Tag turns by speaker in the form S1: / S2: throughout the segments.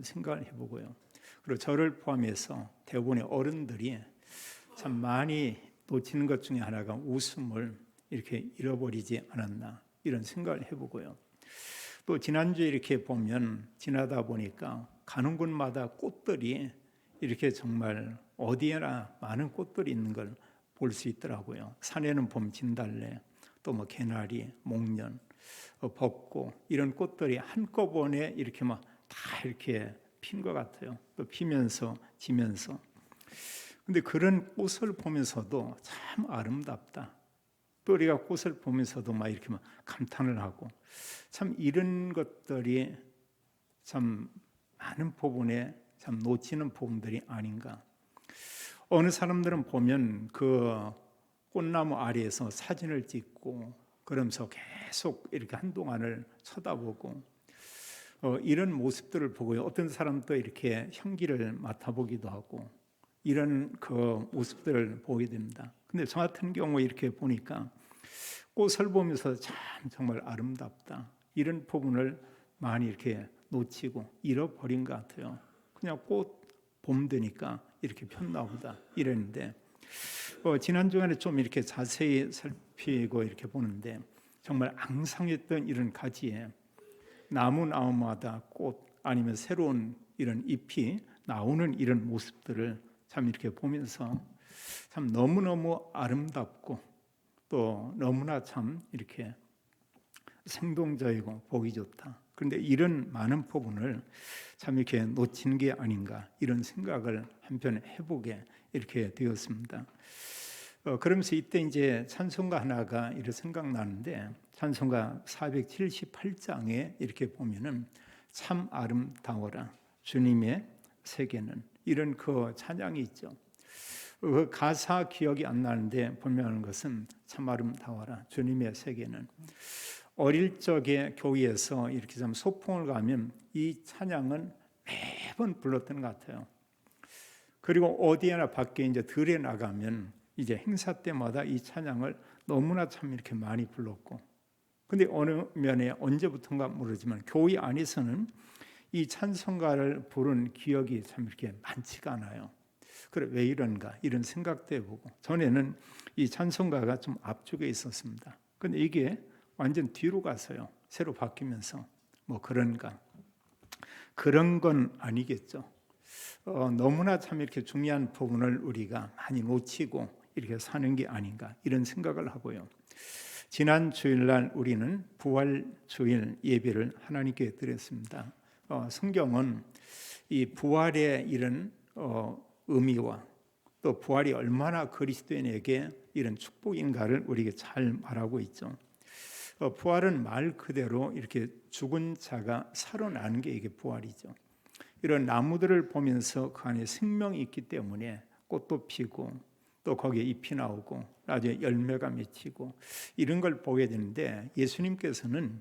S1: 생각을 해보고요. 그리고 저를 포함해서 대부분의 어른들이 참 많이 놓치는 것 중에 하나가 웃음을 이렇게 잃어버리지 않았나 이런 생각을 해보고요. 또 지난주에 이렇게 보면 지나다 보니까 가는 곳마다 꽃들이 이렇게 정말 어디에나 많은 꽃들이 있는 걸 볼 수 있더라고요. 산에는 보면 진달래, 또 뭐 개나리, 목련, 벚꽃 이런 꽃들이 한꺼번에 이렇게 막 다 이렇게 핀 것 같아요. 또 피면서 지면서. 근데 그런 꽃을 보면서도 참 아름답다. 또 우리가 꽃을 보면서도 막 이렇게 막 감탄을 하고 참 이런 것들이 참 많은 부분에 참 놓치는 부분들이 아닌가. 어느 사람들은 보면 그 꽃나무 아래에서 사진을 찍고 그러면서 계속 이렇게 한동안을 쳐다보고 이런 모습들을 보고요. 어떤 사람도 이렇게 향기를 맡아보기도 하고 이런 그 모습들을 보게 됩니다. 근데 저 같은 경우 이렇게 보니까 꽃을 보면서 참 정말 아름답다. 이런 부분을 많이 이렇게 놓치고 잃어버린 것 같아요. 그냥 꽃 봄 되니까 이렇게 폈나 보다 이랬는데 지난 주간에 좀 이렇게 자세히 살피고 이렇게 보는데 정말 앙상했던 이런 가지에 나무마다 꽃 아니면 새로운 이런 잎이 나오는 이런 모습들을 참 이렇게 보면서 참 너무너무 아름답고 또 너무나 참 이렇게 생동적이고 보기 좋다. 그런데 이런 많은 부분을 참 이렇게 놓친 게 아닌가 이런 생각을 한편 해보게 이렇게 되었습니다. 그러면서 이때 이제 찬송가 하나가 이렇게 생각나는데 찬송가 478장에 이렇게 보면은 참 아름다워라 주님의 세계는 이런 그 찬양이 있죠. 그 가사 기억이 안 나는데 분명한 것은 참 아름다워라 주님의 세계는 어릴 적에 교회에서 이렇게 좀 소풍을 가면 이 찬양은 매번 불렀던 것 같아요. 그리고 어디에나 밖에 이제 들에 나가면 이제 행사 때마다 이 찬양을 너무나 참 이렇게 많이 불렀고, 근데 어느 면에 언제부턴가 모르지만 교회 안에서는 이 찬송가를 부른 기억이 참 이렇게 많지가 않아요. 그래 왜 이런가 이런 생각도 해보고 전에는 이 찬송가가 좀 앞쪽에 있었습니다. 근데 이게 완전 뒤로 가서요 새로 바뀌면서 뭐 그런가 그런 건 아니겠죠. 너무나 참 이렇게 중요한 부분을 우리가 많이 놓치고 이렇게 사는 게 아닌가 이런 생각을 하고요. 지난 주일날 우리는 부활 주일 예배를 하나님께 드렸습니다. 성경은 이 부활의 이런 의미와 또 부활이 얼마나 그리스도인에게 이런 축복인가를 우리에게 잘 말하고 있죠. 부활은 말 그대로 이렇게 죽은 자가 살아나는 게 이게 부활이죠. 이런 나무들을 보면서 그 안에 생명이 있기 때문에 꽃도 피고 또 거기에 잎이 나오고 나중에 열매가 맺히고 이런 걸 보게 되는데 예수님께서는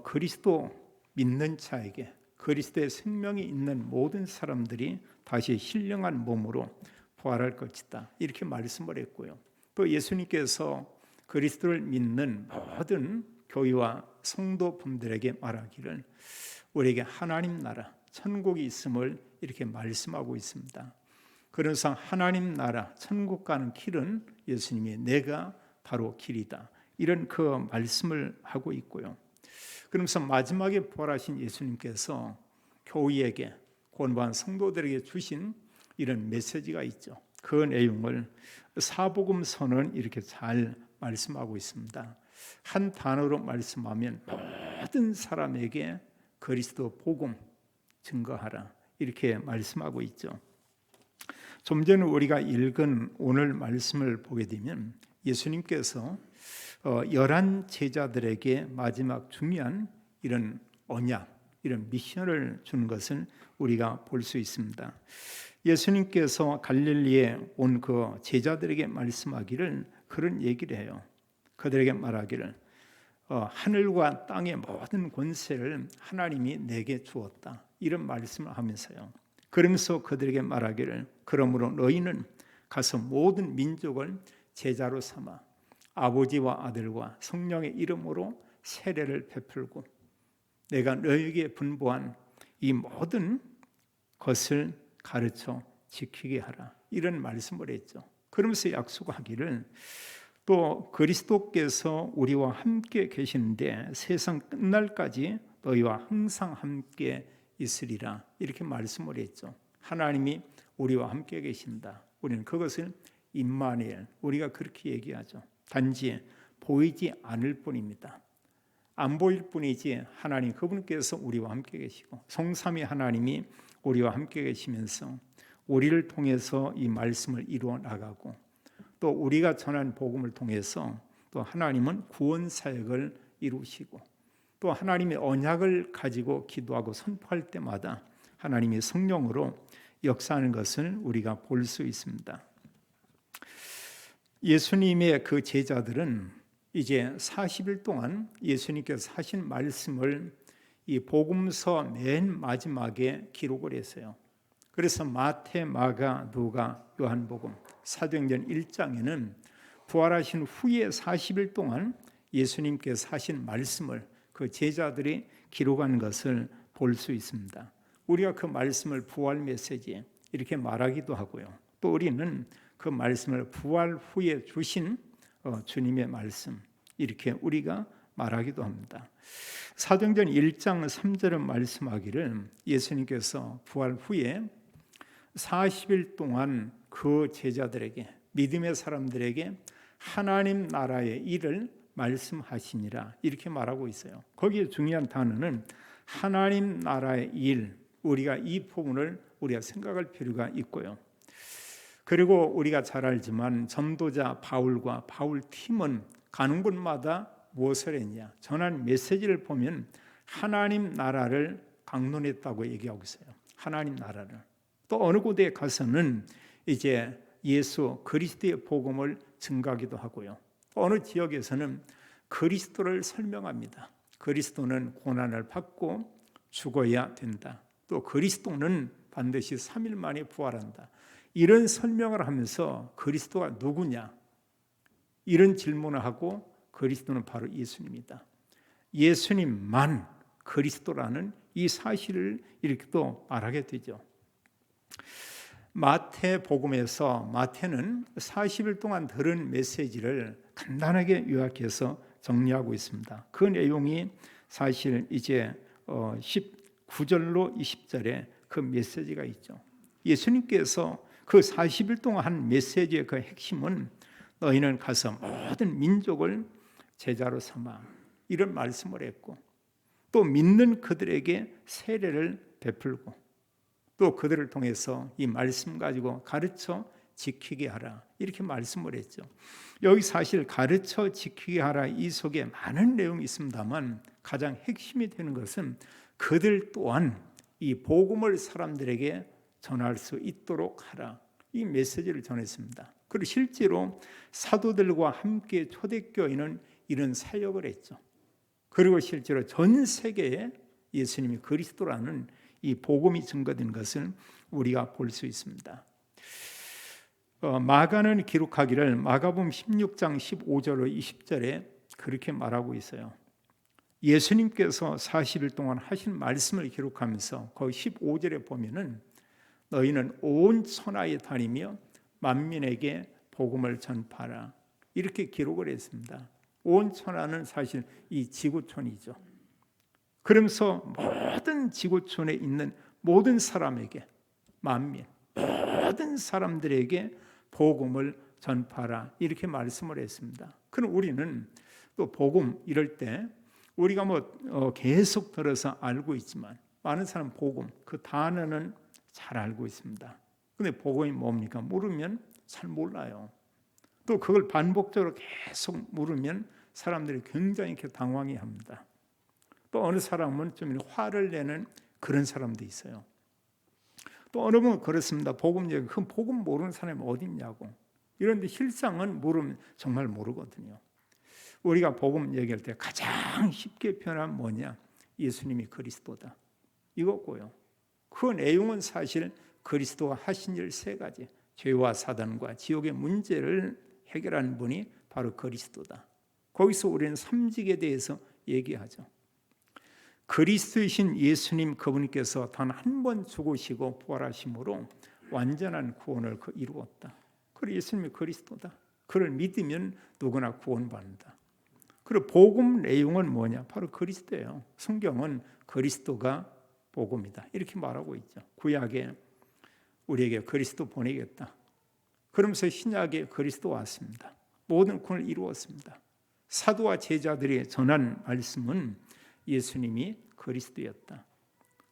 S1: 그리스도 믿는 자에게 그리스도의 생명이 있는 모든 사람들이 다시 신령한 몸으로 부활할 것이다 이렇게 말씀을 했고요. 또 예수님께서 그리스도를 믿는 모든 교회와 성도분들에게 말하기를 우리에게 하나님 나라 천국이 있음을 이렇게 말씀하고 있습니다. 그래서 하나님 나라 천국 가는 길은 예수님이 내가 바로 길이다 이런 그 말씀을 하고 있고요. 그러면서 마지막에 부활하신 예수님께서 교회에게 권고한 성도들에게 주신 이런 메시지가 있죠. 그 내용을 사복음서는 이렇게 잘 말씀하고 있습니다. 한 단어로 말씀하면 모든 사람에게 그리스도 복음 증거하라 이렇게 말씀하고 있죠. 좀 전에 우리가 읽은 오늘 말씀을 보게 되면 예수님께서 11 제자들에게 마지막 중요한 이런 언약, 이런 미션을 준 것을 우리가 볼 수 있습니다. 예수님께서 갈릴리에 온 그 제자들에게 말씀하기를 그런 얘기를 해요. 그들에게 말하기를 하늘과 땅의 모든 권세를 하나님이 내게 주었다 이런 말씀을 하면서요. 그러면서 그들에게 말하기를 그러므로 너희는 가서 모든 민족을 제자로 삼아 아버지와 아들과 성령의 이름으로 세례를 베풀고 내가 너희에게 분부한 이 모든 것을 가르쳐 지키게 하라. 이런 말씀을 했죠. 그러면서 약속하기를 또 그리스도께서 우리와 함께 계시는데 세상 끝날까지 너희와 항상 함께 있으리라. 이렇게 말씀을 했죠. 하나님이 우리와 함께 계신다. 우리는 그것을 임마누엘, 우리가 그렇게 얘기하죠. 단지 보이지 않을 뿐입니다. 안 보일 뿐이지 하나님 그분께서 우리와 함께 계시고 성삼위 하나님이 우리와 함께 계시면서 우리를 통해서 이 말씀을 이루어 나가고 또 우리가 전한 복음을 통해서 또 하나님은 구원 사역을 이루시고 또 하나님의 언약을 가지고 기도하고 선포할 때마다 하나님의 성령으로 역사하는 것을 우리가 볼 수 있습니다. 예수님의 그 제자들은 이제 40일 동안 예수님께서 하신 말씀을 이 복음서 맨 마지막에 기록을 했어요. 그래서 마태, 마가, 누가, 요한복음, 사도행전 1장에는 부활하신 후에 40일 동안 예수님께서 하신 말씀을 그 제자들이 기록한 것을 볼 수 있습니다. 우리가 그 말씀을 부활 메시지 이렇게 말하기도 하고요. 또 우리는 그 말씀을 부활 후에 주신 주님의 말씀 이렇게 우리가 말하기도 합니다. 사도행전 1장 3절은 말씀하기를 예수님께서 부활 후에 40일 동안 그 제자들에게 믿음의 사람들에게 하나님 나라의 일을 말씀하시니라 이렇게 말하고 있어요. 거기에 중요한 단어는 하나님 나라의 일, 우리가 이 부분을 우리가 생각할 필요가 있고요. 그리고 우리가 잘 알지만 전도자 바울과 바울 팀은 가는 곳마다 무엇을 했냐? 전한 메시지를 보면 하나님 나라를 강론했다고 얘기하고 있어요. 하나님 나라를. 또 어느 곳에 가서는 이제 예수 그리스도의 복음을 증가하기도 하고요. 또 어느 지역에서는 그리스도를 설명합니다. 그리스도는 고난을 받고 죽어야 된다. 또 그리스도는 반드시 3일 만에 부활한다. 이런 설명을 하면서 그리스도가 누구냐? 이런 질문을 하고 그리스도는 바로 예수님이다. 예수님만 그리스도라는 이 사실을 이렇게 또 말하게 되죠. 마태복음에서 마태는 40일 동안 들은 메시지를 간단하게 요약해서 정리하고 있습니다. 그 내용이 사실 이제 19절로 20절에 그 메시지가 있죠. 예수님께서 그 40일 동안 한 메시지의 그 핵심은 너희는 가서 모든 민족을 제자로 삼아 이런 말씀을 했고 또 믿는 그들에게 세례를 베풀고 또 그들을 통해서 이 말씀 가지고 가르쳐 지키게 하라 이렇게 말씀을 했죠. 여기 사실 가르쳐 지키게 하라 이 속에 많은 내용이 있습니다만 가장 핵심이 되는 것은 그들 또한 이 복음을 사람들에게 전할 수 있도록 하라 이 메시지를 전했습니다. 그리고 실제로 사도들과 함께 초대교회는 이런 사역을 했죠. 그리고 실제로 전 세계에 예수님이 그리스도라는 이 복음이 증거된 것을 우리가 볼 수 있습니다. 마가는 기록하기를 마가복음 16장 15절로 20절에 그렇게 말하고 있어요. 예수님께서 40일 동안 하신 말씀을 기록하면서 거기 15절에 보면은 너희는 온 천하에 다니며 만민에게 복음을 전파하라 이렇게 기록을 했습니다. 온 천하는 사실 이 지구촌이죠. 그러면서 모든 지구촌에 있는 모든 사람에게 만민 모든 사람들에게 복음을 전파하라 이렇게 말씀을 했습니다. 그럼 우리는 또 복음 이럴 때 우리가 계속 들어서 알고 있지만 많은 사람 복음 그 단어는 잘 알고 있습니다. 근데 복음이 뭡니까? 물으면 잘 몰라요. 또 그걸 반복적으로 계속 물으면 사람들이 굉장히 당황해합니다. 또 어느 사람은 좀 화를 내는 그런 사람도 있어요. 또 어느 분은 그렇습니다. 복음 얘기, 그 복음 모르는 사람이 어디 있냐고. 이런데 실상은 모르면 정말 모르거든요. 우리가 복음 얘기할 때 가장 쉽게 표현하면 뭐냐? 예수님이 그리스도다. 이거고요. 그 내용은 사실 그리스도가 하신 일 3가지. 죄와 사단과 지옥의 문제를 해결하는 분이 바로 그리스도다. 거기서 우리는 삼직에 대해서 얘기하죠. 그리스도이신 예수님 그분께서 단 한 번 죽으시고 부활하심으로 완전한 구원을 이루었다. 그리고 예수님이 그리스도다. 그를 믿으면 누구나 구원받는다. 그리고 복음 내용은 뭐냐? 바로 그리스도예요. 성경은 그리스도가 복음이다. 이렇게 말하고 있죠. 구약에 우리에게 그리스도 보내겠다. 그러면서 신약에 그리스도 왔습니다. 모든 구원을 이루었습니다. 사도와 제자들이 전한 말씀은 예수님이 그리스도였다.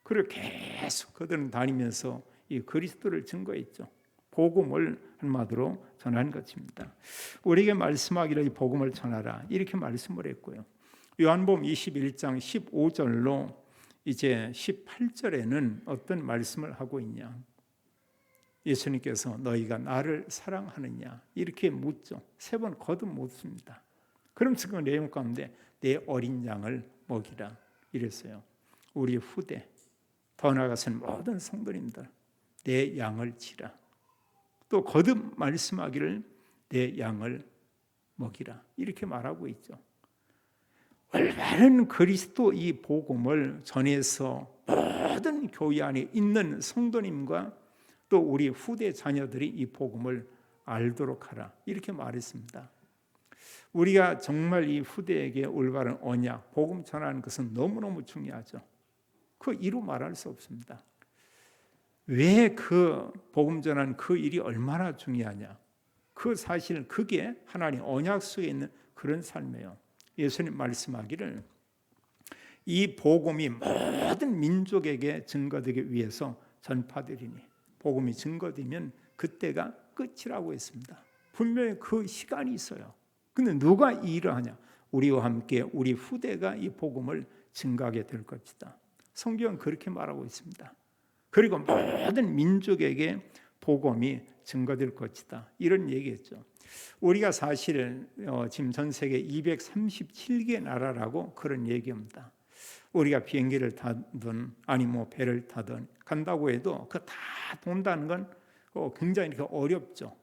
S1: 그리고 계속 그들은 다니면서 이 그리스도를 증거했죠. 복음을 한마디로 전한 것입니다. 우리에게 말씀하기를 이 복음을 전하라 이렇게 말씀을 했고요. 요한복음 21장 15절로 이제 18절에는 어떤 말씀을 하고 있냐? 예수님께서 너희가 나를 사랑하느냐 이렇게 묻죠. 3번 거듭 묻습니다. 그러면서 그 내용 가운데 내 어린 양을 먹이라 이랬어요. 우리 후대 더 나아가서는 모든 성도님들 내 양을 치라. 또 거듭 말씀하기를 내 양을 먹이라 이렇게 말하고 있죠. 올바른 그리스도 이 복음을 전해서 모든 교회 안에 있는 성도님과 또 우리 후대 자녀들이 이 복음을 알도록 하라 이렇게 말했습니다. 우리가 정말 이 후대에게 올바른 언약, 복음 전하는 것은 너무너무 중요하죠. 그 이루 말할 수 없습니다. 왜 그 복음 전하는 그 일이 얼마나 중요하냐? 그 사실 그게 하나님 언약 속에 있는 그런 삶이에요. 예수님 말씀하기를 이 복음이 모든 민족에게 증거되기 위해서 전파되리니 복음이 증거되면 그때가 끝이라고 했습니다. 분명히 그 시간이 있어요. 근데 누가 이 일을 하냐? 우리와 함께 우리 후대가 이 복음을 증거하게 될 것이다. 성경은 그렇게 말하고 있습니다. 그리고 모든 민족에게 복음이 증거될 것이다. 이런 얘기했죠. 우리가 사실 지금 전 세계 237개 나라라고 그런 얘기합니다. 우리가 비행기를 타든 아니 배를 타든 간다고 해도 그 다 돈다는 건 굉장히 어렵죠.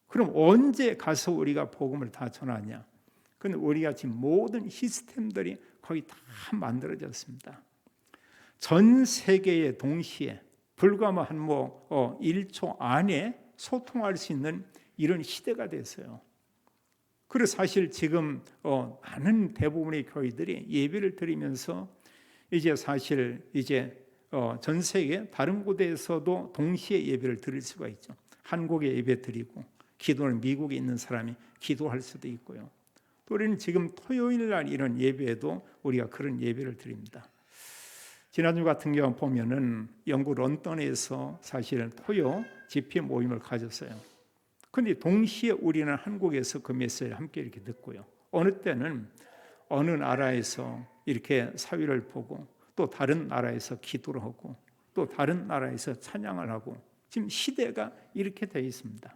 S1: 그럼 언제 가서 우리가 복음을 다 전하냐? 근데 우리가 지금 모든 시스템들이 거의 다 만들어졌습니다. 전 세계에 동시에 불과 한 1초 안에 소통할 수 있는 이런 시대가 됐어요. 그래서 사실 지금 많은 대부분의 교회들이 예배를 드리면서 이제 사실 전 세계 다른 곳에서도 동시에 예배를 드릴 수가 있죠. 한국에 예배 드리고 기도는 미국에 있는 사람이 기도할 수도 있고요. 또 우리는 지금 토요일 날 이런 예배에도 우리가 그런 예배를 드립니다. 지난주 같은 경우 보면은 영국 런던에서 사실은 토요 집회 모임을 가졌어요. 근데 동시에 우리는 한국에서 그 메시지를 함께 이렇게 듣고요. 어느 때는 어느 나라에서 이렇게 사회를 보고 또 다른 나라에서 기도를 하고 또 다른 나라에서 찬양을 하고 지금 시대가 이렇게 되어 있습니다.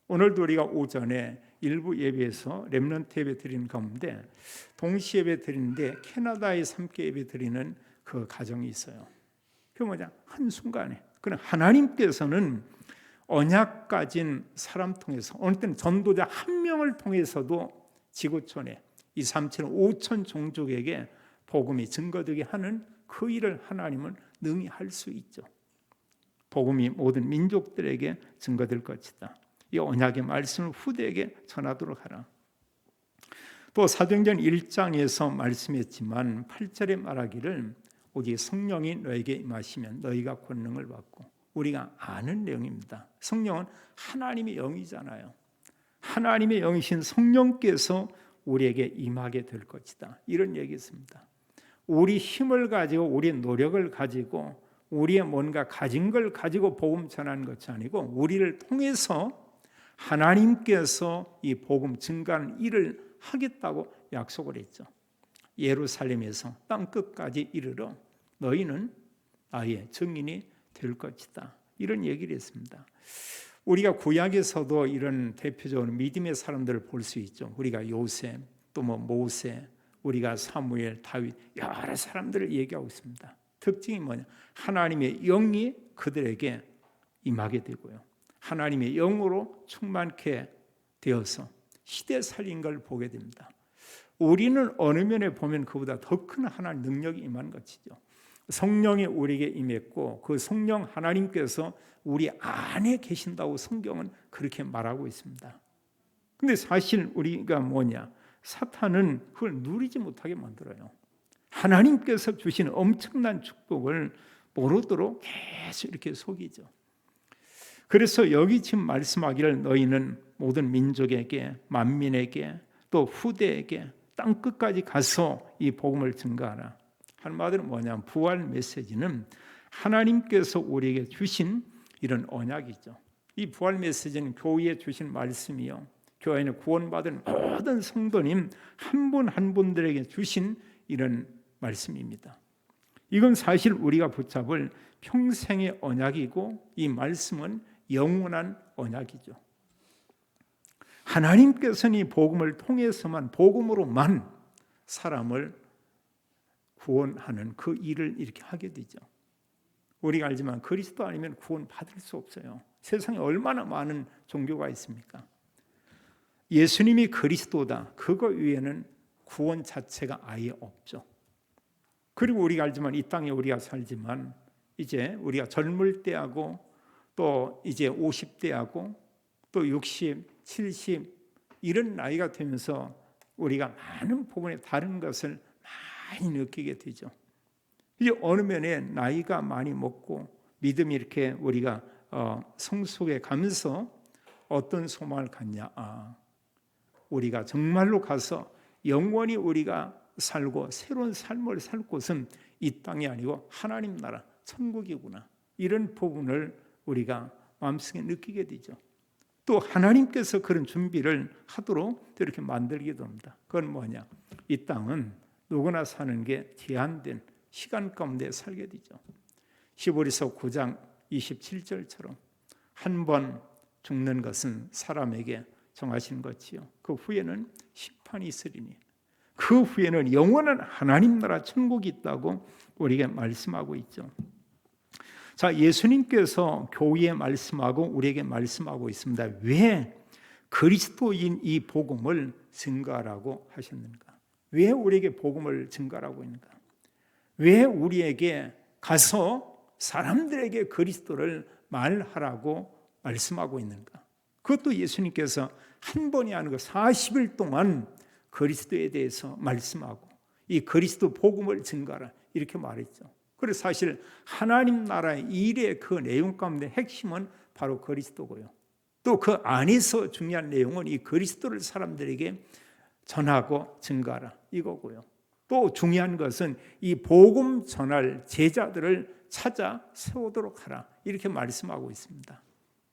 S1: 오늘도 우리가 오전에 일부 예배에서 렘넌트 예배 드리는 가운데 동시 예배 드리는데 캐나다에서 함께 예배 드리는 그 가정이 있어요. 그 뭐냐? 한순간에 그럼 하나님께서는 언약 가진 사람 통해서 어느 때는 전도자 한 명을 통해서도 지구촌에 2, 3, 7, 5천 종족에게 복음이 증거되게 하는 그 일을 하나님은 능히 할 수 있죠. 복음이 모든 민족들에게 증거될 것이다. 이 언약의 말씀을 후대에게 전하도록 하라. 또 사도행전 1장에서 말씀했지만 8절에 말하기를 오직 성령이 너에게 임하시면 너희가 권능을 받고 우리가 아는 내용입니다. 성령은 하나님의 영이잖아요. 하나님의 영이신 성령께서 우리에게 임하게 될 것이다. 이런 얘기했습니다. 우리 힘을 가지고 우리의 노력을 가지고 우리의 뭔가 가진 걸 가지고 복음 전하는 것이 아니고 우리를 통해서 하나님께서 이 복음 증거하는 일을 하겠다고 약속을 했죠. 예루살렘에서 땅 끝까지 이르러 너희는 나의 증인이 될 것이다. 이런 얘기를 했습니다. 우리가 구약에서도 이런 대표적으로 믿음의 사람들을 볼 수 있죠. 우리가 요셉, 또 모세, 우리가 사무엘, 다윗 여러 사람들을 얘기하고 있습니다. 특징이 뭐냐? 하나님의 영이 그들에게 임하게 되고요. 하나님의 영으로 충만케 되어서 시대 살린 걸 보게 됩니다. 우리는 어느 면에 보면 그보다 더 큰 하나님 능력이 임한 것이죠. 성령이 우리에게 임했고 그 성령 하나님께서 우리 안에 계신다고 성경은 그렇게 말하고 있습니다. 근데 사실 우리가 뭐냐? 사탄은 그걸 누리지 못하게 만들어요. 하나님께서 주신 엄청난 축복을 모르도록 계속 이렇게 속이죠. 그래서 여기 지금 말씀하기를 너희는 모든 민족에게 만민에게 또 후대에게 땅 끝까지 가서 이 복음을 증거하라. 한마디로 뭐냐면 부활 메시지는 하나님께서 우리에게 주신 이런 언약이죠. 이 부활 메시지는 교회에 주신 말씀이요, 교회는 구원받은 모든 성도님 한 분 한 분들에게 주신 이런 말씀입니다. 이건 사실 우리가 붙잡을 평생의 언약이고 이 말씀은 영원한 언약이죠. 하나님께서는 이 복음을 통해서만, 복음으로만 사람을 구원하는 그 일을 이렇게 하게 되죠. 우리가 알지만 그리스도 아니면 구원 받을 수 없어요. 세상에 얼마나 많은 종교가 있습니까? 예수님이 그리스도다, 그거 위에는 구원 자체가 아예 없죠. 그리고 우리가 알지만 이 땅에 우리가 살지만 이제 우리가 젊을 때하고 또 이제 50대하고 또 60, 70 이런 나이가 되면서 우리가 많은 부분에 다른 것을 많이 느끼게 되죠. 이제 어느 면에 나이가 많이 먹고 믿음이 이렇게 우리가 성숙해 가면서 어떤 소망을 갖냐? 우리가 정말로 가서 영원히 우리가 살고 새로운 삶을 살 곳은 이 땅이 아니고 하나님 나라 천국이구나, 이런 부분을 우리가 마음속에 느끼게 되죠. 또 하나님께서 그런 준비를 하도록 이렇게 만들게 됩니다. 그건 뭐냐? 이 땅은 누구나 사는 게 제한된 시간 가운데 살게 되죠. 히브리서 9장 27절처럼 한 번 죽는 것은 사람에게 정하신 것이요, 그 후에는 심판이 있으리니 그 후에는 영원한 하나님 나라 천국이 있다고 우리에게 말씀하고 있죠. 자, 예수님께서 교회에 말씀하고 우리에게 말씀하고 있습니다. 왜 그리스도인 이 복음을 증거하라고 하셨는가? 왜 우리에게 복음을 증거하라고 했는가? 왜 우리에게 가서 사람들에게 그리스도를 말하라고 말씀하고 있는가? 그것도 예수님께서 한 번이 아니고 40일 동안 그리스도에 대해서 말씀하고 이 그리스도 복음을 증거하라 이렇게 말했죠. 그래서 사실 하나님 나라의 일의 그 내용 가운데 핵심은 바로 그리스도고요. 또 그 안에서 중요한 내용은 이 그리스도를 사람들에게 전하고 증거하라 이거고요. 또 중요한 것은 이 복음 전할 제자들을 찾아 세우도록 하라 이렇게 말씀하고 있습니다.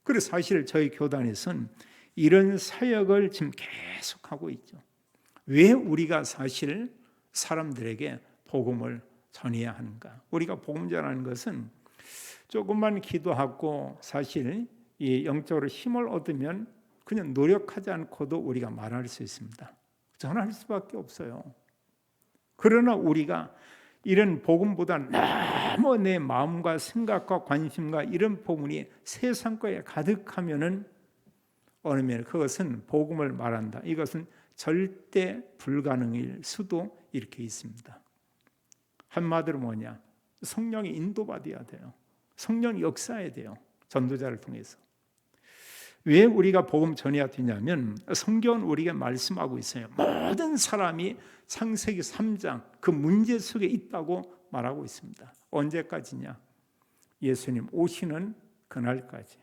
S1: 그래서 사실 저희 교단에서는 이런 사역을 지금 계속하고 있죠. 왜 우리가 사실 사람들에게 복음을 전해야 하는가? 우리가 복음 전하는 것은 조금만 기도하고 사실 이 영적으로 힘을 얻으면 그냥 노력하지 않고도 우리가 말할 수 있습니다. 전할 수밖에 없어요. 그러나 우리가 이런 복음보다 너무 내 마음과 생각과 관심과 이런 부분이 세상 거에 가득하면은 어느 면 그것은 복음을 말한다, 이것은 절대 불가능일 수도 이렇게 있습니다. 한마디로 뭐냐? 성령이 인도받아야 돼요. 성령이 역사해야 돼요. 전도자를 통해서. 왜 우리가 복음 전해야 되냐면 성경은 우리에게 말씀하고 있어요. 모든 사람이 창세기 3장 그 문제 속에 있다고 말하고 있습니다. 언제까지냐? 예수님 오시는 그날까지.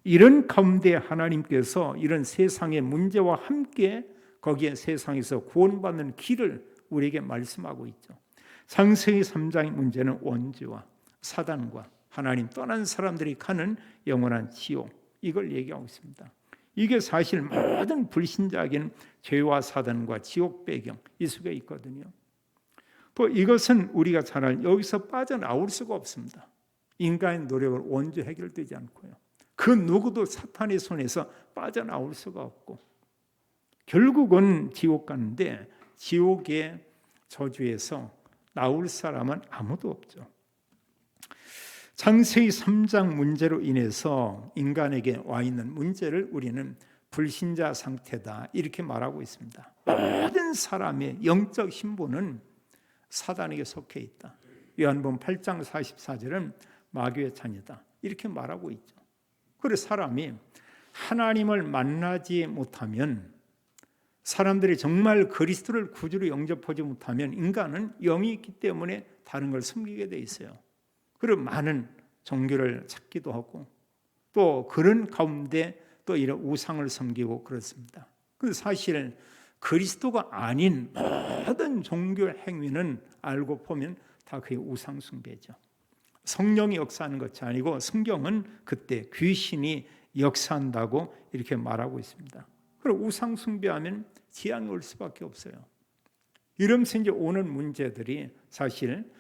S1: 이런 가운데 하나님께서 이런 세상의 문제와 함께 거기에 세상에서 구원받는 길을 우리에게 말씀하고 있죠. 창세기 3장의 문제는 원죄와 사단과 하나님 떠난 사람들이 가는 영원한 지옥, 이걸 얘기하고 있습니다. 이게 사실 모든 불신자에게는 죄와 사단과 지옥 배경 이 속에 있거든요. 또 이것은 우리가 잘 알는 여기서 빠져나올 수가 없습니다. 인간의 노력으로 원죄 해결되지 않고요. 그 누구도 사탄의 손에서 빠져나올 수가 없고 결국은 지옥 가는데 지옥의 저주에서 나올 사람은 아무도 없죠. 창세기 3장 문제로 인해서 인간에게 와 있는 문제를 우리는 불신자 상태다 이렇게 말하고 있습니다. 모든 사람의 영적 신분은 사단에게 속해 있다. 요한복음 8장 44절은 마귀의 자녀다 이렇게 말하고 있죠. 그래서 사람이 하나님을 만나지 못하면, 사람들이 정말 그리스도를 구주로 영접하지 못하면 인간은 영이 있기 때문에 다른 걸 숨기게 돼 있어요. 그리고 많은 종교를 찾기도 하고 또 그런 가운데 또 이런 우상을 섬기고 그렇습니다. 그런데 사실 그리스도가 아닌 모든 종교 행위는 알고 보면 다 그게 우상 숭배죠. 성령이 역사하는 것이 아니고 성경은 그때 귀신이 역사한다고 이렇게 말하고 있습니다. 그리고 우상 숭배하면 재앙이 올 수밖에 없어요. 이러면서 이제 오는 문제들이 사실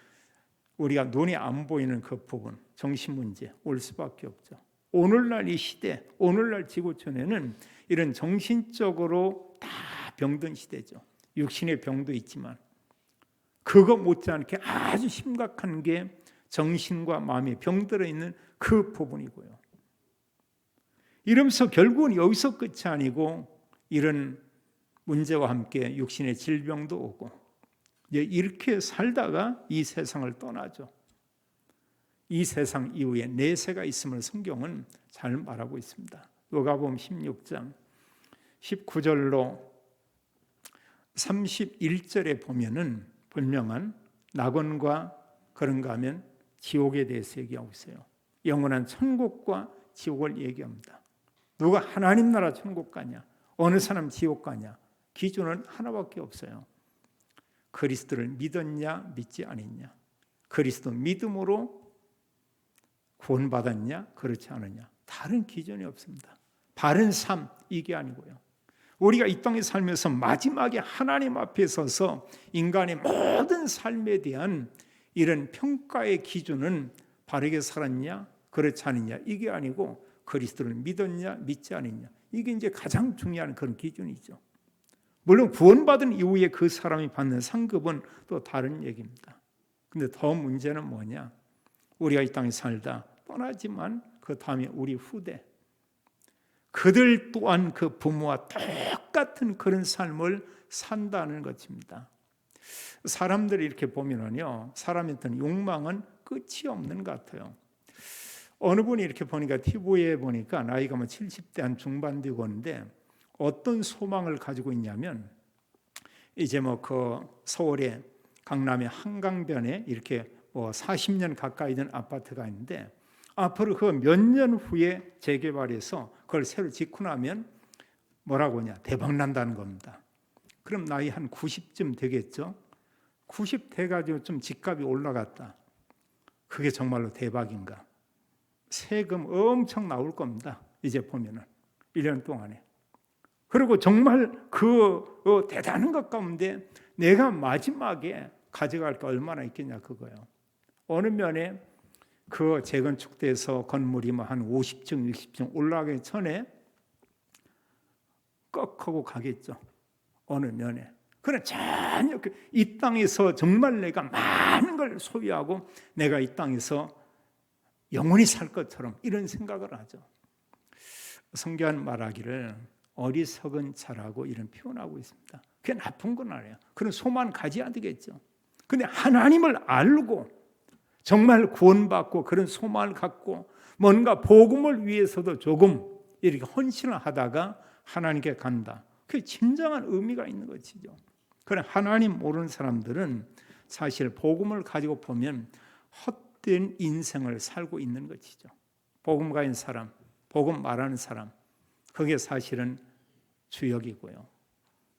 S1: 우리가 눈에 안 보이는 그 부분, 정신 문제 올 수밖에 없죠. 오늘날 이 시대, 오늘날 지구촌에는 이런 정신적으로 다 병든 시대죠. 육신의 병도 있지만 그거 못지않게 아주 심각한 게 정신과 마음에 병들어 있는 그 부분이고요. 이러면서 결국은 여기서 끝이 아니고 이런 문제와 함께 육신의 질병도 오고 이제 이렇게 살다가 이 세상을 떠나죠. 이 세상 이후에 내세가 있음을 성경은 잘 말하고 있습니다. 요가복음 16장 19절로 31절에 보면은 분명한 낙원과 그런가 하면 지옥에 대해서 얘기하고 있어요. 영원한 천국과 지옥을 얘기합니다. 누가 하나님 나라 천국 가냐, 어느 사람 지옥 가냐, 기준은 하나밖에 없어요. 그리스도를 믿었냐 믿지 않았냐, 그리스도 믿음으로 구원받았냐 그렇지 않느냐, 다른 기준이 없습니다. 바른 삶 이게 아니고요. 우리가 이 땅에 살면서 마지막에 하나님 앞에 서서 인간의 모든 삶에 대한 이런 평가의 기준은 바르게 살았냐 그렇지 않느냐 이게 아니고 그리스도를 믿었냐 믿지 않았냐, 이게 이제 가장 중요한 그런 기준이죠. 물론 구원받은 이후에 그 사람이 받는 상급은 또 다른 얘기입니다. 근데 더 문제는 뭐냐, 우리가 이 땅에 살다 떠나지만 그 다음에 우리 후대, 그들 또한 그 부모와 똑같은 그런 삶을 산다는 것입니다. 사람들이 이렇게 보면은요, 사람한테는 욕망은 끝이 없는 것 같아요. 어느 분이 이렇게 보니까 TV에 보니까 나이가 뭐 70대 한 중반 되고 있는데 어떤 소망을 가지고 있냐면, 이제 뭐 그 서울의 강남의 한강변에 이렇게 뭐 40년 가까이 된 아파트가 있는데 앞으로 그 몇 년 후에 재개발해서 그걸 새로 짓고 나면 뭐라고 하냐, 대박 난다는 겁니다. 그럼 나이 한 90쯤 되겠죠. 90 돼가지고 좀 집값이 올라갔다. 그게 정말로 대박인가? 세금 엄청 나올 겁니다. 이제 보면은 1년 동안에. 그리고 정말 그 대단한 것 가운데 내가 마지막에 가져갈 게 얼마나 있겠냐 그거예요. 어느 면에 그 재건축돼서 건물이 뭐 한 50층, 60층 올라가기 전에 꺽하고 가겠죠. 어느 면에. 그러나 전혀 이 땅에서 정말 내가 많은 걸 소유하고 내가 이 땅에서 영원히 살 것처럼 이런 생각을 하죠. 성경은 말하기를 어리석은 자라고 이런 표현하고 있습니다. 그게 나쁜 건 아니에요. 그런 소만 가져야 되겠죠. 근데 하나님을 알고 정말 구원받고 그런 소망을 갖고 뭔가 복음을 위해서도 조금 이렇게 헌신을 하다가 하나님께 간다. 그게 진정한 의미가 있는 것이죠. 그러나 하나님 모르는 사람들은 사실 복음을 가지고 보면 헛된 인생을 살고 있는 것이죠. 복음 가진 사람, 복음 말하는 사람, 그게 사실은 주역이고요.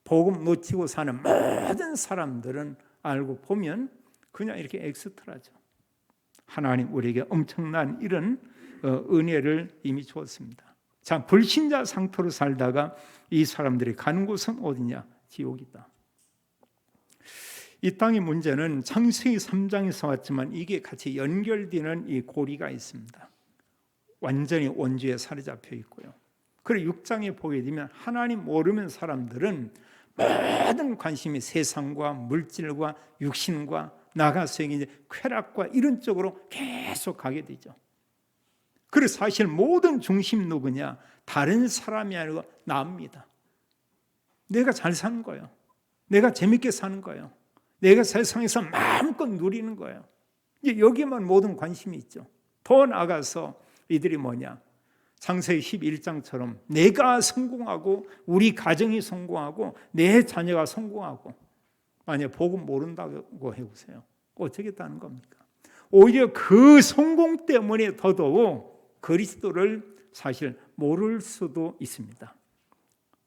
S1: 복음 놓치고 사는 모든 사람들은 알고 보면 그냥 이렇게 엑스트라죠. 하나님 우리에게 엄청난 이런 은혜를 이미 주었습니다. 자, 불신자 상태로 살다가 이 사람들이 가는 곳은 어디냐? 지옥이다. 이 땅의 문제는 창세기 3장에서 왔지만 이게 같이 연결되는 이 고리가 있습니다. 완전히 원주에 사로잡혀 있고요. 그리고 6장에 보게 되면 하나님 모르는 사람들은 모든 관심이 세상과 물질과 육신과 나가서 이제 쾌락과 이런 쪽으로 계속 가게 되죠. 그래서 사실 모든 중심 누구냐? 다른 사람이 아니고 나입니다. 내가 잘 사는 거예요. 내가 재밌게 사는 거예요. 내가 세상에서 마음껏 누리는 거예요. 이제 여기만 모든 관심이 있죠. 더 나아가서 이들이 뭐냐? 창세기 11장처럼 내가 성공하고 우리 가정이 성공하고 내 자녀가 성공하고, 만약 복음 모른다고 해보세요. 어쩌겠다는 겁니까? 오히려 그 성공 때문에 더더욱 그리스도를 사실 모를 수도 있습니다.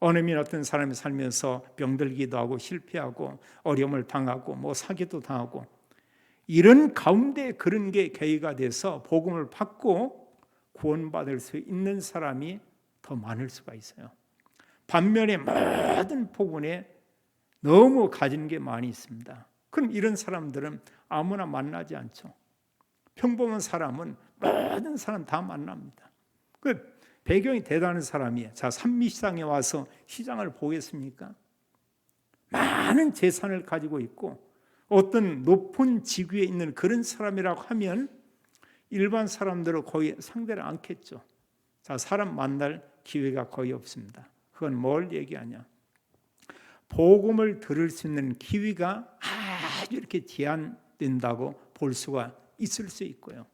S1: 어느 민 어떤 사람이 살면서 병들기도 하고 실패하고 어려움을 당하고 뭐 사기도 당하고, 이런 가운데 그런 게 계기가 돼서 복음을 받고 구원받을 수 있는 사람이 더 많을 수가 있어요. 반면에 모든 부분에 너무 가진 게 많이 있습니다. 그럼 이런 사람들은 아무나 만나지 않죠. 평범한 사람은 모든 사람 다 만납니다. 그 배경이 대단한 사람이에요. 자, 산미시장에 와서 시장을 보겠습니까? 많은 재산을 가지고 있고 어떤 높은 직위에 있는 그런 사람이라고 하면 일반 사람들은 거의 상대를 않겠죠. 자, 사람 만날 기회가 거의 없습니다. 그건 뭘 얘기하냐? 복음을 들을 수 있는 기회가 아주 이렇게 제한된다고 볼 수가 있을 수 있고요.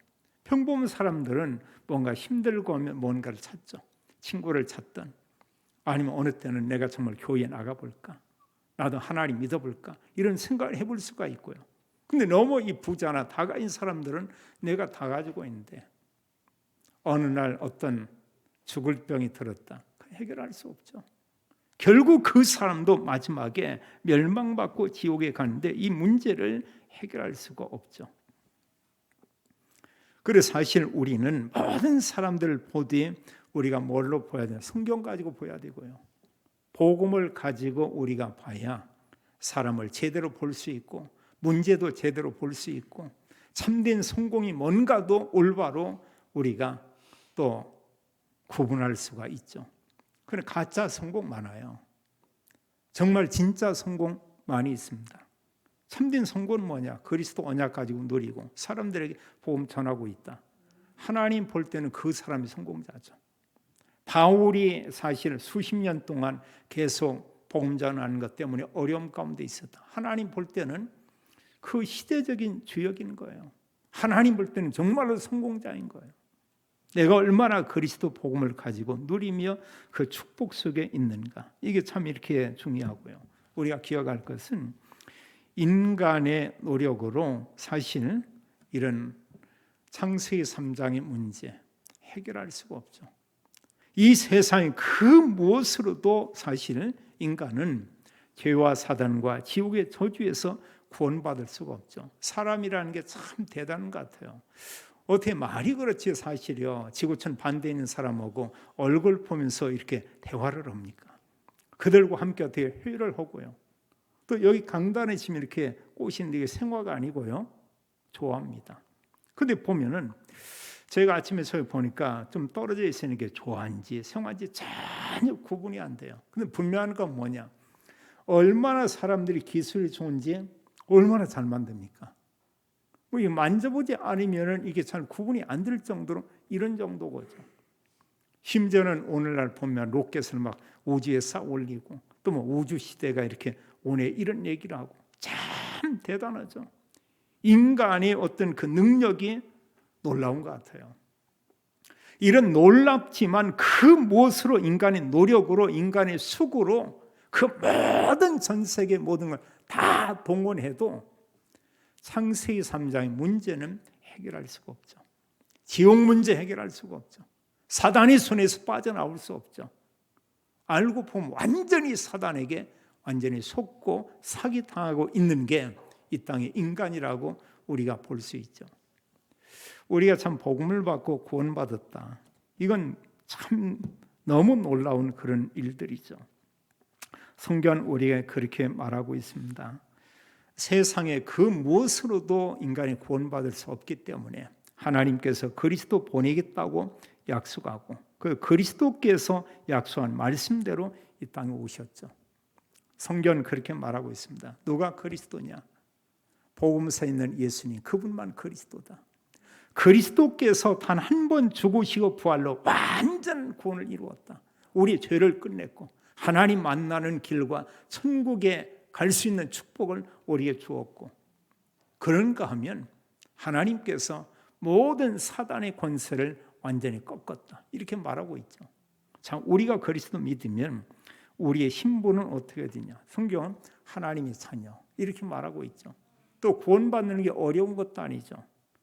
S1: 평범한 사람들은 뭔가 힘들고 하면 뭔가를 찾죠. 친구를 찾든, 아니면 어느 때는 내가 정말 교회에 나가볼까, 나도 하나님 믿어볼까, 이런 생각을 해볼 수가 있고요. 근데 너무 이 부자나 다 가진 사람들은 내가 다 가지고 있는데 어느 날 어떤 죽을 병이 들었다, 해결할 수 없죠. 결국 그 사람도 마지막에 멸망받고 지옥에 가는데 이 문제를 해결할 수가 없죠. 그래서 사실 우리는 모든 사람들을 보되 우리가 뭘로 보여야 돼요? 성경 가지고 보여야 되고요. 복음을 가지고 우리가 봐야 사람을 제대로 볼 수 있고 문제도 제대로 볼 수 있고 참된 성공이 뭔가도 올바로 우리가 또 구분할 수가 있죠. 그런데 가짜 성공 많아요. 정말 진짜 성공 많이 있습니다. 참된 성공은 뭐냐? 그리스도 언약 가지고 누리고 사람들에게 복음 전하고 있다. 하나님 볼 때는 그 사람이 성공자죠. 바울이 사실 수십 년 동안 계속 복음 전하는 것 때문에 어려움 가운데 있었다. 하나님 볼 때는 그 시대적인 주역인 거예요. 하나님 볼 때는 정말로 성공자인 거예요. 내가 얼마나 그리스도 복음을 가지고 누리며 그 축복 속에 있는가. 이게 참 이렇게 중요하고요. 우리가 기억할 것은 인간의 노력으로 사실 이런 창세기 3장의 문제 해결할 수가 없죠. 이 세상의 그 무엇으로도 사실 인간은 죄와 사단과 지옥의 저주에서 구원받을 수가 없죠. 사람이라는 게 참 대단한 것 같아요. 어떻게 말이 그렇지 사실이요. 지구촌 반대에 있는 사람하고 얼굴 보면서 이렇게 대화를 합니까? 그들과 함께 어떻게 회의를 하고요. 또 여기 강단에 지금 이렇게 꼬시는데 이게 생화가 아니고요. 좋아합니다. 근데 보면은 제가 아침에 저기 보니까 좀 떨어져 있으니 게 좋아한지 생화인지 전혀 구분이 안 돼요. 근데 분명한 건 뭐냐? 얼마나 사람들이 기술이 좋은지 얼마나 잘 만듭니까? 뭐 이게 만져보지 않으면은 이게 잘 구분이 안 될 정도로 이런 정도거죠. 심지어는 오늘날 보면 로켓을 막 우주에 쌓아 올리고 또 뭐 우주 시대가 이렇게 오네 이런 얘기를 하고 참 대단하죠. 인간의 어떤 그 능력이 놀라운 것 같아요. 이런 놀랍지만 그 무엇으로 인간의 노력으로 인간의 수고로 그 모든 전 세계 모든 걸 다 동원해도 창세기 3장의 문제는 해결할 수가 없죠. 지옥 문제 해결할 수가 없죠. 사단의 손에서 빠져나올 수 없죠. 알고 보면 완전히 사단에게 완전히 속고 사기당하고 있는 게 이 땅의 인간이라고 우리가 볼 수 있죠. 우리가 참 복음을 받고 구원받았다. 이건 참 너무 놀라운 그런 일들이죠. 성경은 우리가 그렇게 말하고 있습니다. 세상에 그 무엇으로도 인간이 구원받을 수 없기 때문에 하나님께서 그리스도 보내겠다고 약속하고 그 그리스도께서 약속한 말씀대로 이 땅에 오셨죠. 성경은 그렇게 말하고 있습니다. 누가 그리스도냐? 복음서에 있는 예수님, 그분만 그리스도다. 그리스도께서 단 한 번 죽으시고 부활로 완전 구원을 이루었다. 우리의 죄를 끝냈고 하나님 만나는 길과 천국에 갈 수 있는 축복을 우리에게 주었고, 그런가 하면 하나님께서 모든 사단의 권세를 완전히 꺾었다, 이렇게 말하고 있죠. 자, 우리가 그리스도 믿으면 우리의 신분은 어떻게 되냐? 성경은 하나님의 자녀 이렇게 말하고 있죠. 또 구원받는 게 어려운 것도 아니죠.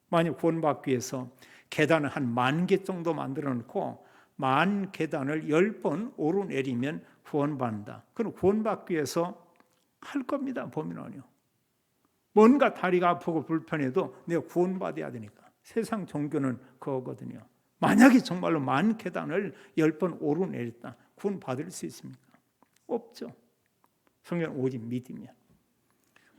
S1: 만약 구원받기 위해서 계단을 한 10,000개 정도 만들어 놓고 10,000계단을 10번 오르내리면 구원받는다. 그럼 구원받기 위해서 할 겁니다. 보면은요. 뭔가 다리가 아프고 불편해도 내가 구원받아야 되니까. 세상 종교는 그거거든요. 만약에 정말로 10,000계단을 10번 오르내렸다, 구원받을 수 있습니까? 없죠. 성경 오직 믿으면.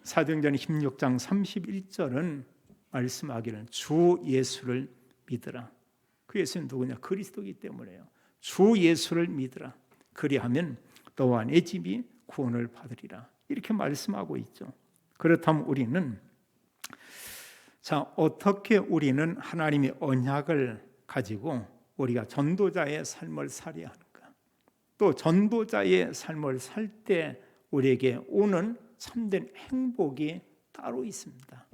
S1: 사도행전 16장 31절은 말씀하기를 주 예수를 믿으라. 그 예수는 누구냐? 그리스도이기 때문에요. 주 예수를 믿으라. 그리하면 너와 내 집이 구원을 받으리라. 이렇게 말씀하고 있죠. 그렇다면 우리는, 자, 어떻게 우리는 하나님의 언약을 가지고 우리가 전도자의 삶을 살아야 하는가? 또 전도자의 삶을 살 때 우리에게 오는 참된 행복이 따로 있습니다.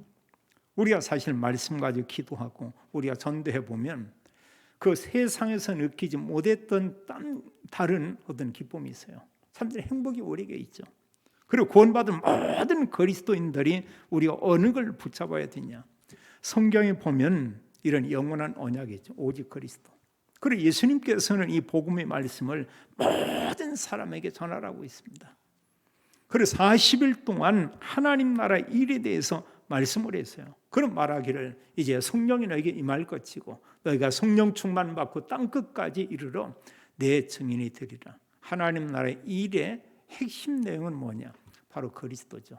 S1: 우리가 사실 말씀 가지고 기도하고 우리가 전도해 보면 그 세상에서 느끼지 못했던 다른 어떤 기쁨이 있어요. 참된 행복이 우리에게 있죠. 그리고 구원받은 모든 그리스도인들이 우리가 어느 걸 붙잡아야 되냐? 성경에 보면 이런 영원한 언약이 있죠. 오직 그리스도. 그리고 예수님께서는 이 복음의 말씀을 모든 사람에게 전하라고 있습니다. 그래서 40일 동안 하나님 나라 일에 대해서 말씀을 했어요. 그런 말하기를 이제 성령이 너에게 임할 것이고 너희가 성령 충만 받고 땅 끝까지 이르러 내 증인이 되리라. 하나님 나라의 일의 핵심 내용은 뭐냐? 바로 그리스도죠.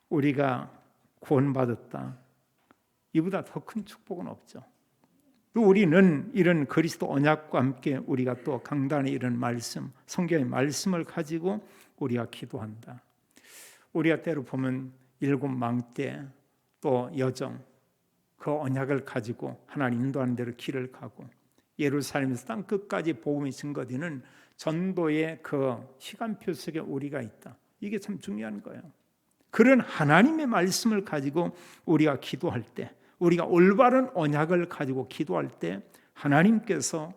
S1: 우리가 구원받았다, 이보다 더 큰 축복은 없죠. 또 우리는 이런 그리스도 언약과 함께 우리가 또 강단의 이런 말씀, 성경의 말씀을 가지고 우리가 기도한다. 우리가 때로 보면 7망대 또 여정, 그 언약을 가지고 하나님 인도하는 대로 길을 가고 예루살렘에서 땅 끝까지 복음이 증거되는 전도의 그 시간표 속에 우리가 있다. 이게 참 중요한 거예요. 그런 하나님의 말씀을 가지고 우리가 기도할 때, 우리가 올바른 언약을 가지고 기도할 때 하나님께서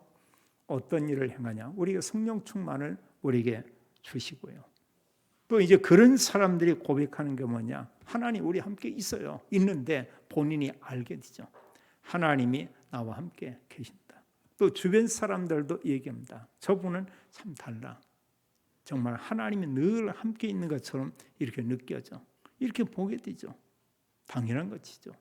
S1: 어떤 일을 행하냐? 우리가 성령 충만을 우리에게 주시고요. 또 이제 그런 사람들이 고백하는 게 뭐냐? 하나님 우리 함께 있어요. 있는데 본인이 알게 되죠. 하나님이 나와 함께 계신다. 또 주변 사람들도 얘기합니다. 저분은 참 달라. 정말 하나님이 늘 함께 있는 것처럼 이렇게 느껴져. 이렇게 보게 되죠. 당연한 것이죠.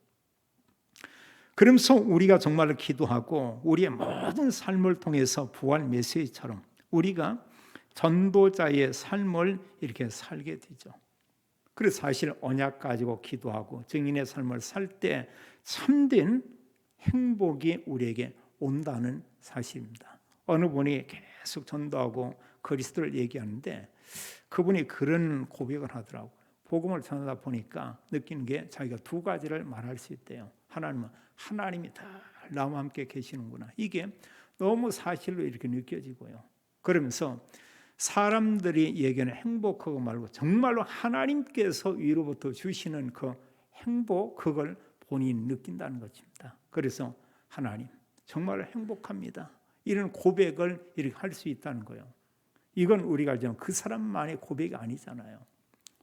S1: 그러면서 우리가 정말 기도하고 우리의 모든 삶을 통해서 부활 메시지처럼 우리가 전도자의 삶을 이렇게 살게 되죠. 그래서 사실 언약 가지고 기도하고 증인의 삶을 살 때 참된 행복이 우리에게 온다는 사실입니다. 어느 분이 계속 전도하고 그리스도를 얘기하는데 그분이 그런 고백을 하더라고요. 복음을 전하다 보니까 느끼는 게 자기가 2가지를 말할 수 있대요. 하나님은 하나님이 다 나와 함께 계시는구나. 이게 너무 사실로 이렇게 느껴지고요. 그러면서 사람들이 얘기하는 행복 그거 말고 정말로 하나님께서 위로부터 주시는 그 행복, 그걸 본인이 느낀다는 것입니다. 그래서 하나님 정말 행복합니다. 이런 고백을 이렇게 할 수 있다는 거예요. 이건 우리가 좀 그 사람만의 고백이 아니잖아요.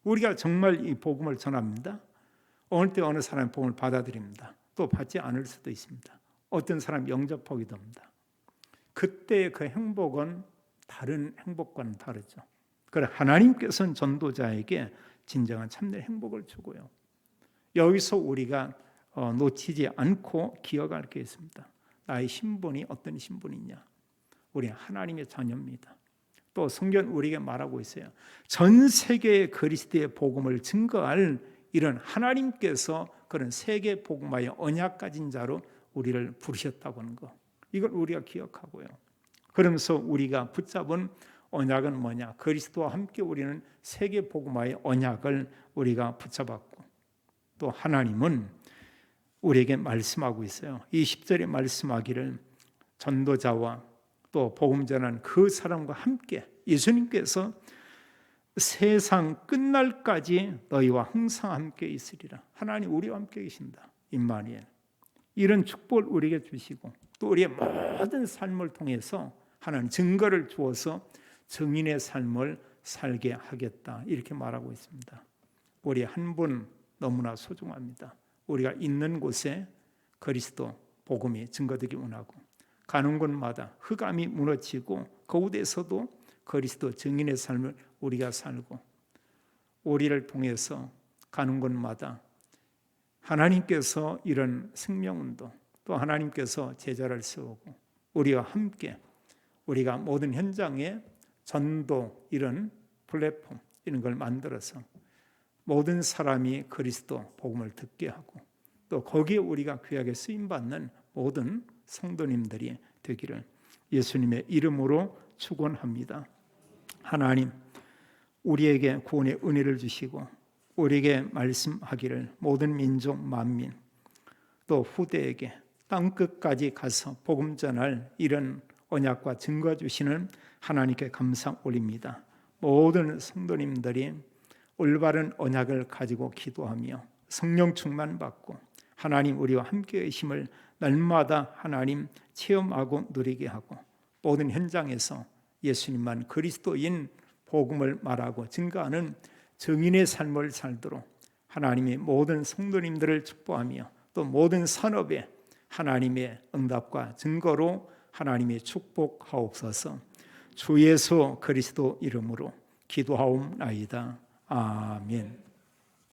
S1: 우리가 정말 이 복음을 전합니다. 어느 때 어느 사람의 복음을 받아들입니다. 또 받지 않을 수도 있습니다. 어떤 사람 영접하기도 합니다. 그때의 그 행복은 다른 행복과는 다르죠. 그래 하나님께서는 전도자에게 진정한 참된 행복을 주고요. 여기서 우리가 놓치지 않고 기억할 게 있습니다. 나의 신분이 어떤 신분이냐? 우리는 하나님의 자녀입니다. 또 성경 우리에게 말하고 있어요. 전 세계의 그리스도의 복음을 증거할 이런 하나님께서 그런 세계 복음화의 언약 가진 자로 우리를 부르셨다고 하는 거. 이걸 우리가 기억하고요. 그러면서 우리가 붙잡은 언약은 뭐냐? 그리스도와 함께 우리는 세계 복음화의 언약을 우리가 붙잡았고 또 하나님은 우리에게 말씀하고 있어요. 이 10절에 말씀하기를 전도자와 또 복음 전하는 그 사람과 함께 예수님께서 세상 끝날까지 너희와 항상 함께 있으리라. 하나님 우리와 함께 계신다. 임마누엘. 이런 축복을 우리에게 주시고 또 우리의 모든 삶을 통해서 하나님 증거를 주어서 증인의 삶을 살게 하겠다. 이렇게 말하고 있습니다. 우리 한 분 너무나 소중합니다. 우리가 있는 곳에 그리스도 복음이 증거되기 원하고 가는 곳마다 흑암이 무너지고 거기에서도 그리스도 증인의 삶을 우리가 살고 우리를 통해서 가는 곳마다 하나님께서 이런 생명운동 또 하나님께서 제자를 세우고 우리와 함께 우리가 모든 현장에 전도 이런 플랫폼 이런 걸 만들어서 모든 사람이 그리스도 복음을 듣게 하고 또 거기에 우리가 귀하게 쓰임받는 모든 성도님들이 되기를 예수님의 이름으로 축원합니다. 하나님 우리에게 구원의 은혜를 주시고 우리에게 말씀하기를 모든 민족 만민 또 후대에게 땅끝까지 가서 복음 전할 이런 언약과 증거 주시는 하나님께 감사 올립니다. 모든 성도님들이 올바른 언약을 가지고 기도하며 성령 충만 받고 하나님 우리와 함께 계심을 날마다 하나님 체험하고 누리게 하고 모든 현장에서 예수님만 그리스도인 복음을 말하고 증거하는 증인의 삶을 살도록 하나님이 모든 성도님들을 축복하며 또 모든 산업에 하나님의 응답과 증거로 하나님이 축복하옵소서. 주 예수 그리스도 이름으로 기도하옵나이다. 아멘.